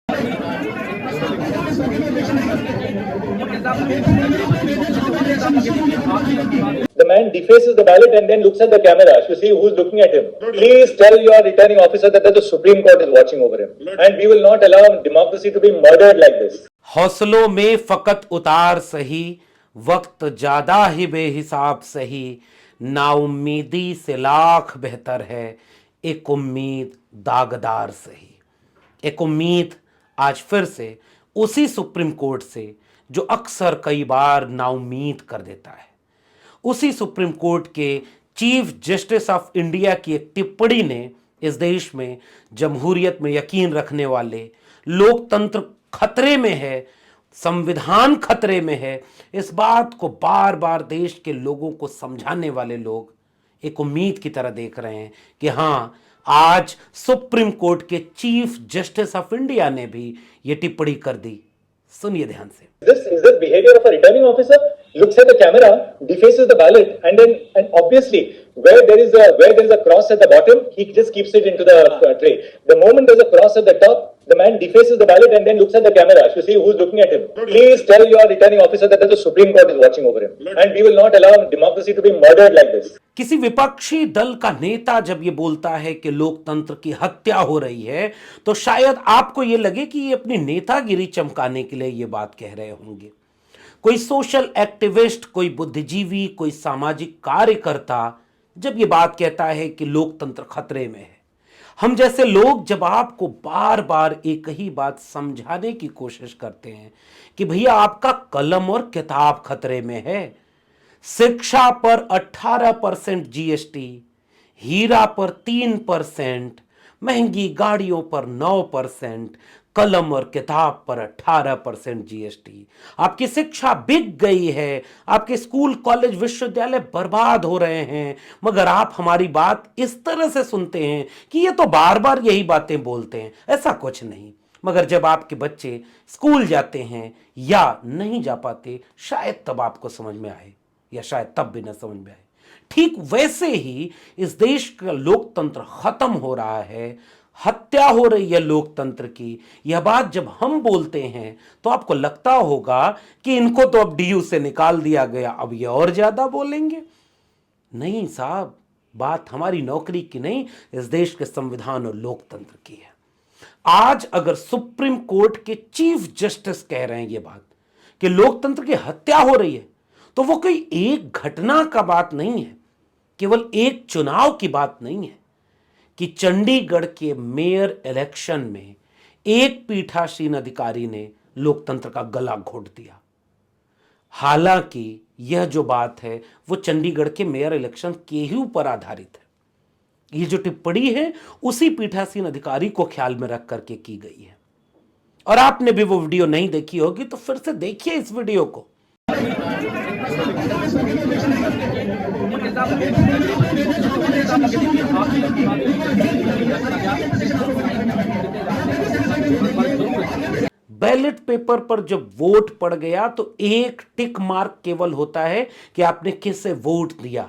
The man defaces the ballot and then looks at the camera to see who's looking at him. Please tell your returning officer that the Supreme Court is watching over him. And we will not allow democracy to be murdered like this. हौसलों में फकत उतार सही, वक्त ज्यादा ही बेहिसाब सही, नाउम्मीदी से लाख बेहतर है एक उम्मीद दागदार सही। एक उम्मीद आज फिर से उसी सुप्रीम कोर्ट से जो अक्सर कई बार नाउम्मीद कर देता है, उसी सुप्रीम कोर्ट के चीफ जस्टिस ऑफ इंडिया की एक टिप्पणी ने इस देश में जमहूरियत में यकीन रखने वाले, लोकतंत्र खतरे में है, संविधान खतरे में है, इस बात को बार बार देश के लोगों को समझाने वाले लोग एक उम्मीद की तरह देख रहे हैं कि हां, आज सुप्रीम कोर्ट के चीफ जस्टिस ऑफ इंडिया ने भी ये टिप्पणी कर दी। सुनिए ध्यान से। This is the behavior of a returning officer. Looks at the camera, defaces the ballot, and obviously where there is a cross at the bottom, he just keeps it into the tray. The moment there's a cross at the top, the man defaces the ballot and then looks at the camera to see who's looking at him. Please tell your returning officer that the Supreme Court is watching over him. And we will not allow democracy to be murdered like this. किसी विपक्षी दल का नेता जब ये बोलता है कि लोकतंत्र की हत्या हो रही है, तो शायद आपको ये लगे कि ये अपनी नेतागिरी चमकाने के लिए ये बात कह रहे होंगे। कोई सोशल एक्टिविस्ट, कोई बुद्धिजीवी, कोई सामाजिक कार्यकर्ता जब ये बात कहता है कि लोकतंत्र खतरे में है, हम जैसे लोग जब आपको बार बार एक ही बात समझाने की कोशिश करते हैं कि भैया आपका कलम और किताब खतरे में है, शिक्षा पर 18% जीएसटी, हीरा पर 3%, महंगी गाड़ियों पर 9%, कलम और किताब पर 18% जीएसटी, आपकी शिक्षा बिक गई है, आपके स्कूल कॉलेज विश्वविद्यालय बर्बाद हो रहे हैं, मगर आप हमारी बात इस तरह से सुनते हैं कि ये तो बार बार यही बातें बोलते हैं। ऐसा कुछ नहीं, मगर जब आपके बच्चे स्कूल जाते हैं या नहीं जा पाते, शायद तब आपको समझ में आए, या शायद तब भी न समझ में आए। ठीक वैसे ही इस देश का लोकतंत्र खत्म हो रहा है, हत्या हो रही है लोकतंत्र की। यह बात जब हम बोलते हैं तो आपको लगता होगा कि इनको तो अब डीयू से निकाल दिया गया, अब ये और ज्यादा बोलेंगे। नहीं साहब, बात हमारी नौकरी की नहीं, इस देश के संविधान और लोकतंत्र की है। आज अगर सुप्रीम कोर्ट के चीफ जस्टिस कह रहे हैं ये बात कि लोकतंत्र की हत्या हो रही है, तो वो कोई एक घटना का बात नहीं है, केवल एक चुनाव की बात नहीं है कि चंडीगढ़ के मेयर इलेक्शन में एक पीठासीन अधिकारी ने लोकतंत्र का गला घोट दिया। हालांकि यह जो बात है वो चंडीगढ़ के मेयर इलेक्शन के ही ऊपर आधारित है। ये जो टिप्पणी है उसी पीठासीन अधिकारी को ख्याल में रख करके की गई है। और आपने भी वो वीडियो नहीं देखी होगी तो फिर से देखिए इस वीडियो को। बैलेट पेपर पर जब वोट पड़ गया तो एक टिक मार्क केवल होता है कि आपने किसे वोट दिया।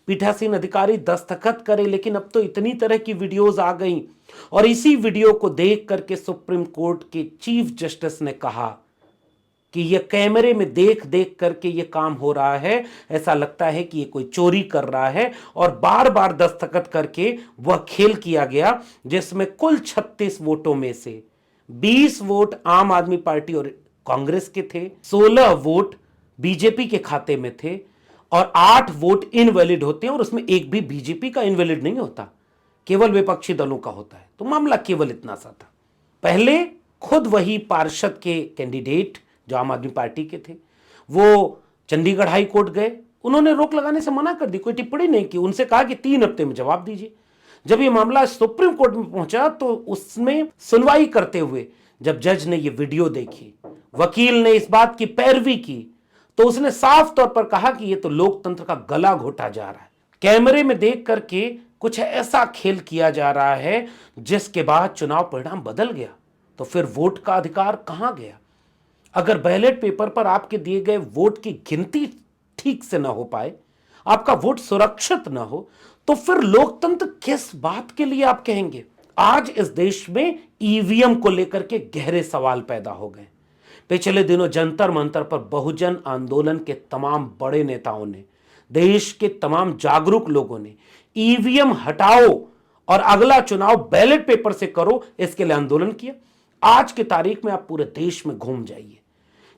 पीठासीन अधिकारी दस्तखत करे, लेकिन अब तो इतनी तरह की वीडियोस आ गई और इसी वीडियो को देख करके सुप्रीम कोर्ट के चीफ जस्टिस ने कहा कि यह कैमरे में देख देख करके यह काम हो रहा है, ऐसा लगता है कि ये कोई चोरी कर रहा है, और बार बार दस्तखत करके वह खेल किया गया जिसमें कुल 36 वोटों में से 20 वोट आम आदमी पार्टी और कांग्रेस के थे, 16 वोट बीजेपी के खाते में थे और 8 वोट इनवैलिड होते हैं, और उसमें एक भी बीजेपी का इनवैलिड नहीं होता, केवल विपक्षी दलों का होता है। तो मामला केवल इतना सा था। पहले खुद वही पार्षद के कैंडिडेट जो आम आदमी पार्टी के थे वो चंडीगढ़ हाई कोर्ट गए, उन्होंने रोक लगाने से मना कर दी, कोई टिप्पणी नहीं की, उनसे कहा कि 3 हफ्ते में जवाब दीजिए। जब ये मामला सुप्रीम कोर्ट में पहुंचा तो उसमें सुनवाई करते हुए जब जज ने ये वीडियो देखी, वकील ने इस बात की पैरवी की, तो उसने साफ तौर पर कहा कि ये तो लोकतंत्र का गला घोटा जा रहा है, कैमरे में देख करके कुछ ऐसा खेल किया जा रहा है जिसके बाद चुनाव परिणाम बदल गया। तो फिर वोट का अधिकार कहां गया? अगर बैलेट पेपर पर आपके दिए गए वोट की गिनती ठीक से ना हो पाए, आपका वोट सुरक्षित ना हो, तो फिर लोकतंत्र किस बात के लिए आप कहेंगे? आज इस देश में ईवीएम को लेकर के गहरे सवाल पैदा हो गए। पिछले दिनों जंतर मंतर पर बहुजन आंदोलन के तमाम बड़े नेताओं ने, देश के तमाम जागरूक लोगों ने ईवीएम हटाओ और अगला चुनाव बैलेट पेपर से करो, इसके लिए आंदोलन किया। आज की तारीख में आप पूरे देश में घूम जाइए,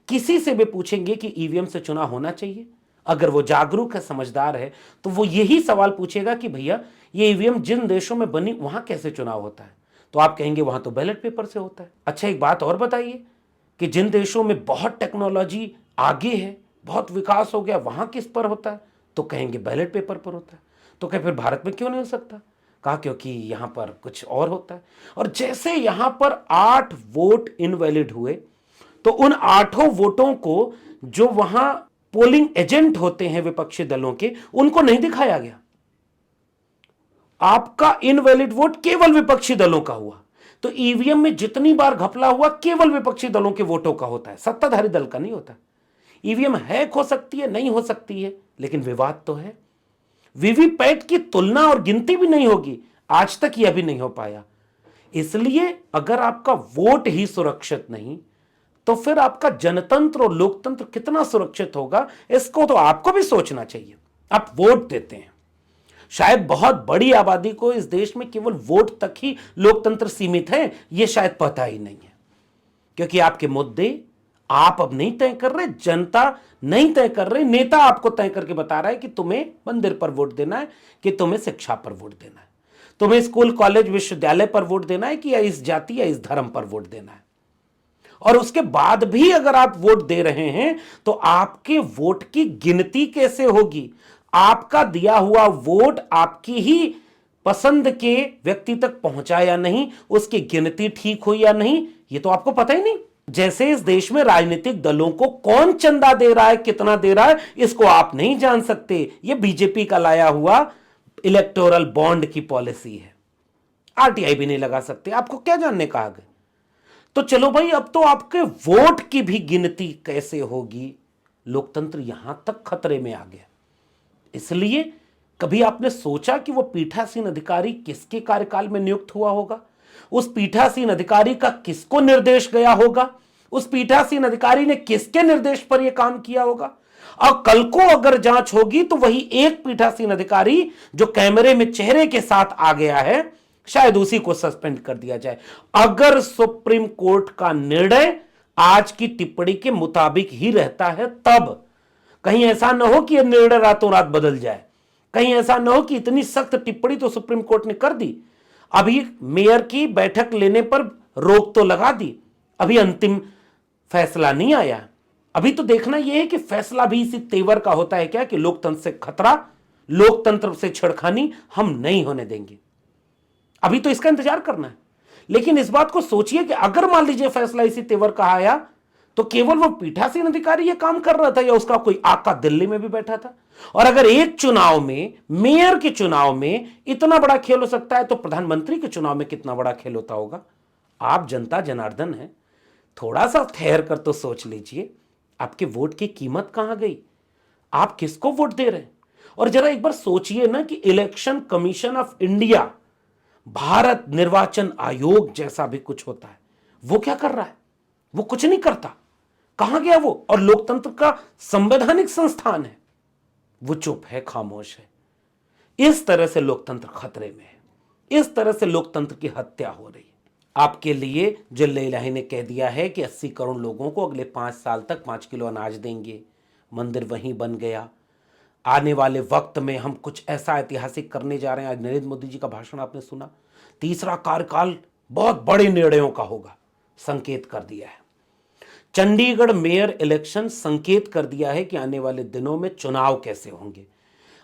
किसी से भी पूछेंगे कि ईवीएम से चुनाव होना चाहिए, अगर वो जागरूक है, समझदार है, तो वो यही सवाल पूछेगा कि भैया ये ईवीएम जिन देशों में बनी वहां कैसे चुनाव होता है, तो आप कहेंगे वहां तो बैलेट पेपर से होता है। अच्छा, एक बात और बताइए कि जिन देशों में बहुत टेक्नोलॉजी आगे है, बहुत विकास हो गया, वहां किस पर होता है, तो कहेंगे बैलेट पेपर पर होता है। तो क्या फिर भारत में क्यों नहीं हो सकता? कहा क्योंकि यहां पर कुछ और होता है। और जैसे यहां पर 8 वोट इनवैलिड हुए, तो उन 8 वोटों को जो वहां पोलिंग एजेंट होते हैं विपक्षी दलों के, उनको नहीं दिखाया गया। आपका इनवैलिड वोट केवल विपक्षी दलों का हुआ। तो ईवीएम में जितनी बार घपला हुआ केवल विपक्षी दलों के वोटों का होता है, सत्ताधारी दल का नहीं होता। ईवीएम हैक हो सकती है, नहीं हो सकती है, लेकिन विवाद तो है। वीवीपैट की तुलना और गिनती भी नहीं होगी, आज तक यह भी नहीं हो पाया। इसलिए अगर आपका वोट ही सुरक्षित नहीं, तो फिर आपका जनतंत्र और लोकतंत्र कितना सुरक्षित होगा, इसको तो आपको भी सोचना चाहिए। आप वोट देते हैं, शायद बहुत बड़ी आबादी को इस देश में केवल वोट तक ही लोकतंत्र सीमित है, यह शायद पता ही नहीं है, क्योंकि आपके मुद्दे आप अब नहीं तय कर रहे, जनता नहीं तय कर रही, नेता आपको तय करके बता रहा है कि तुम्हें मंदिर पर वोट देना है, कि तुम्हें शिक्षा पर वोट देना है, तुम्हें स्कूल कॉलेज विश्वविद्यालय पर वोट देना है, कि या इस जाति या इस धर्म पर वोट देना है। और उसके बाद भी अगर आप वोट दे रहे हैं, तो आपके वोट की गिनती कैसे होगी? आपका दिया हुआ वोट आपकी ही पसंद के व्यक्ति तक पहुंचा या नहीं, उसकी गिनती ठीक हुई या नहीं, यह तो आपको पता ही नहीं। जैसे इस देश में राजनीतिक दलों को कौन चंदा दे रहा है, कितना दे रहा है, इसको आप नहीं जान सकते। यह बीजेपी का लाया हुआ इलेक्टोरल बॉन्ड की पॉलिसी है, आरटीआई भी नहीं लगा सकते। आपको क्या जानने कहा गया? तो चलो भाई, अब तो आपके वोट की भी गिनती कैसे होगी? लोकतंत्र यहां तक खतरे में आ गया। इसलिए कभी आपने सोचा कि वो पीठासीन अधिकारी किसके कार्यकाल में नियुक्त हुआ होगा? उस पीठासीन अधिकारी का किसको निर्देश गया होगा? उस पीठासीन अधिकारी ने किसके निर्देश पर यह काम किया होगा? और कल को अगर जांच होगी तो वही एक पीठासीन अधिकारी जो कैमरे में चेहरे के साथ आ गया है, शायद उसी को सस्पेंड कर दिया जाए। अगर सुप्रीम कोर्ट का निर्णय आज की टिप्पणी के मुताबिक ही रहता है, तब कहीं ऐसा न हो कि यह निर्णय रातों रात बदल जाए, कहीं ऐसा न हो कि इतनी सख्त टिप्पणी तो सुप्रीम कोर्ट ने कर दी, अभी मेयर की बैठक लेने पर रोक तो लगा दी, अभी अंतिम फैसला नहीं आया। अभी तो देखना यह है कि फैसला भी इसी तेवर का होता है क्या, कि लोकतंत्र से खतरा, लोकतंत्र से छेड़खानी हम नहीं होने देंगे। अभी तो इसका इंतजार करना है। लेकिन इस बात को सोचिए कि अगर मान लीजिए फैसला इसी तेवर का आया, तो केवल वो पीठासीन अधिकारी यह काम कर रहा था या उसका कोई आका दिल्ली में भी बैठा था? और अगर एक चुनाव में, मेयर के चुनाव में इतना बड़ा खेल हो सकता है, तो प्रधानमंत्री के चुनाव में कितना बड़ा खेल होता होगा? आप जनता जनार्दन हैं, थोड़ा सा ठहर कर तो सोच लीजिए, आपके वोट की कीमत कहां गई? आप किसको वोट दे रहे हैं? और जरा एक बार सोचिए ना कि election commission of India, Bharat निर्वाचन आयोग जैसा भी कुछ होता है, वो क्या कर रहा है? वो कुछ नहीं करता। कहां गया वो? और लोकतंत्र का संवैधानिक संस्थान है, वो चुप है, खामोश है। इस तरह से लोकतंत्र खतरे में है, इस तरह से लोकतंत्र की हत्या हो रही है। आपके लिए जिल्ला इलाही ने कह दिया है कि 80 करोड़ लोगों को अगले 5 साल तक 5 किलो अनाज देंगे। मंदिर वहीं बन गया। आने वाले वक्त में हम कुछ ऐसा ऐतिहासिक करने जा रहे हैं। आज नरेंद्र मोदी जी का भाषण आपने सुना, तीसरा कार्यकाल बहुत बड़े निर्णयों का होगा, संकेत कर दिया है। चंडीगढ़ मेयर इलेक्शन संकेत कर दिया है कि आने वाले दिनों में चुनाव कैसे होंगे।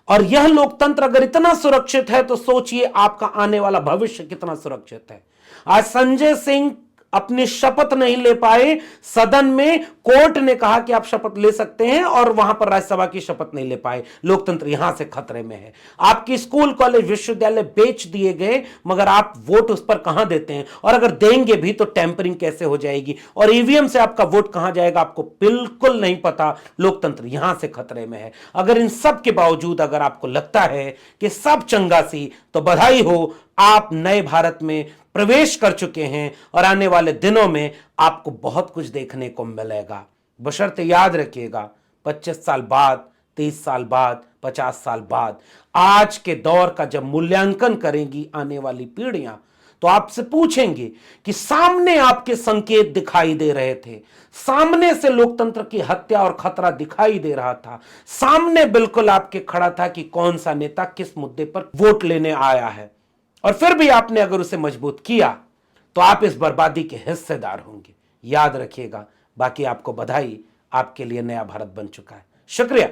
और यह लोकतंत्र अगर इतना सुरक्षित है, तो सोचिए आपका आने वाला भविष्य कितना सुरक्षित है। आज संजय सिंह अपनी शपथ नहीं ले पाए, सदन में कोर्ट ने कहा कि आप शपथ ले सकते हैं, और वहां पर राज्यसभा की शपथ नहीं ले पाए। लोकतंत्र यहां से खतरे में है। आपकी स्कूल कॉलेज विश्वविद्यालय बेच दिए गए, मगर आप वोट उस पर कहां देते हैं? और अगर देंगे भी तो टेम्परिंग कैसे हो जाएगी? और ईवीएम से आपका वोट कहां जाएगा, आपको बिल्कुल नहीं पता। लोकतंत्र यहां से खतरे में है। अगर इन सब के बावजूद अगर आपको लगता है कि सब चंगा सी, तो बधाई हो, आप नए भारत में प्रवेश कर चुके हैं और आने वाले दिनों में आपको बहुत कुछ देखने को मिलेगा। बशर्ते याद रखिएगा, 25 साल बाद, 30 साल बाद, 50 साल बाद, आज के दौर का जब मूल्यांकन करेंगी आने वाली पीढ़ियां, तो आपसे पूछेंगे कि सामने आपके संकेत दिखाई दे रहे थे, सामने से लोकतंत्र की हत्या और खतरा दिखाई दे रहा था, सामने बिल्कुल आपके खड़ा था कि कौन सा नेता किस मुद्दे पर वोट लेने आया है, और फिर भी आपने अगर उसे मजबूत किया तो आप इस बर्बादी के हिस्सेदार होंगे। याद रखिएगा। बाकी आपको बधाई, आपके लिए नया भारत बन चुका है। शुक्रिया।